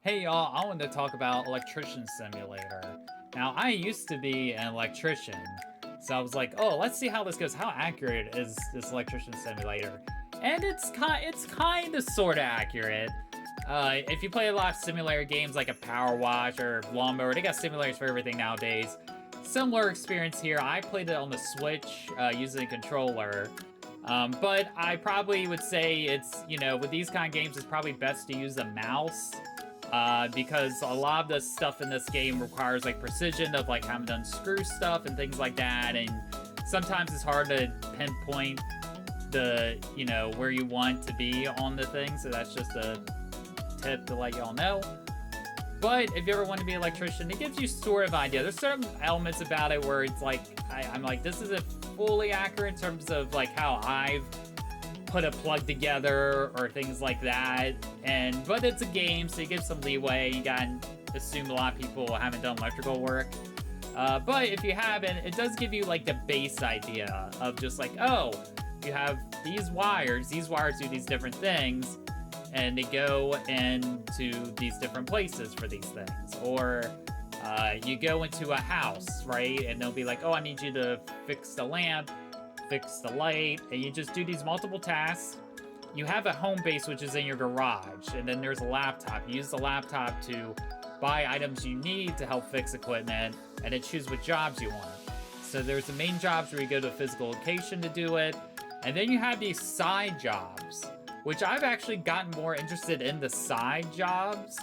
Hey y'all, I wanted to talk about Electrician Simulator. Now, I used to be an electrician, so I was like, oh, let's see how this goes. How accurate is this Electrician Simulator? And it's kind of sort of accurate. If you play a lot of simulator games like a Power Wash or Lawnmower, they got simulators for everything nowadays. Similar experience here. I played it on the Switch using a controller. But I probably would say it's, with these kind of games, it's probably best to use a mouse. Because a lot of the stuff in this game requires like precision of like having to unscrew stuff and things like that, and sometimes it's hard to pinpoint the where you want to be on the thing. So that's just a tip to let y'all know. But if you ever want to be an electrician, it gives you sort of idea. There's certain elements about it where it's like I'm like, this isn't fully accurate in terms of like how I've put a plug together or things like that, but it's a game, so you give some leeway. You gotta assume a lot of people haven't done electrical work, but if you haven't, it does give you like the base idea of just like, oh, you have these wires do these different things, and they go into these different places for these things. Or you go into a house, right, and they'll be like, oh, I need you to fix the lamp, fix the light, and you just do these multiple tasks. You have a home base, which is in your garage, and then there's a laptop. You use the laptop to buy items you need to help fix equipment, and then choose what jobs you want. So there's the main jobs where you go to a physical location to do it, and then you have these side jobs, which I've actually gotten more interested in the side jobs,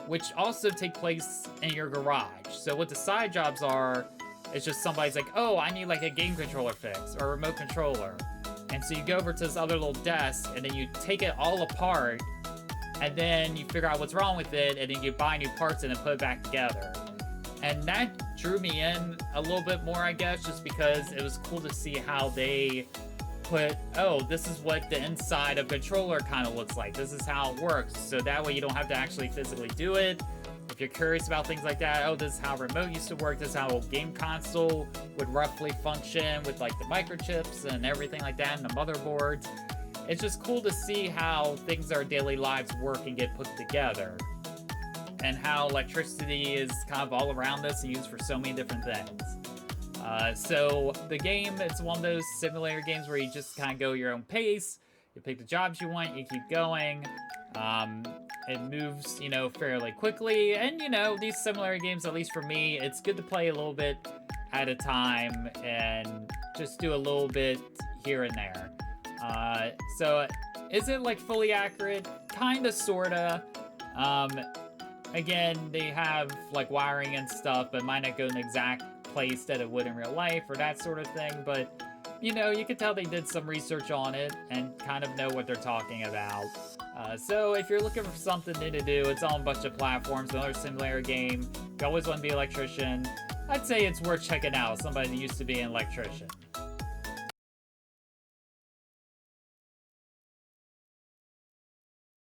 which also take place in your garage. So what the side jobs are, it's just somebody's like, oh, I need like a game controller fix or a remote controller. And so you go over to this other little desk, and then you take it all apart, and then you figure out what's wrong with it, and then you buy new parts and then put it back together. And that drew me in a little bit more, I guess, just because it was cool to see how they put, oh, this is what the inside of a controller kind of looks like. This is how it works. So that way you don't have to actually physically do it. If you're curious about things like that, oh, this is how remote used to work, this is how a game console would roughly function with like the microchips and everything like that and the motherboards. It's just cool to see how things in our daily lives work and get put together. And how electricity is kind of all around us and used for so many different things. So the game, it's one of those simulator games where you just kind of go your own pace. You pick the jobs you want, you keep going. It moves, fairly quickly. And, these simulator games, at least for me, it's good to play a little bit at a time and just do a little bit here and there. So is it like fully accurate? Kinda, sorta. Again, they have like wiring and stuff, but might not go in the exact place that it would in real life or that sort of thing. But, you can tell they did some research on it and kind of know what they're talking about. So if you're looking for something new to do, it's on a bunch of platforms, another simulator game. If you always want to be an electrician, I'd say it's worth checking out. Somebody that used to be an electrician.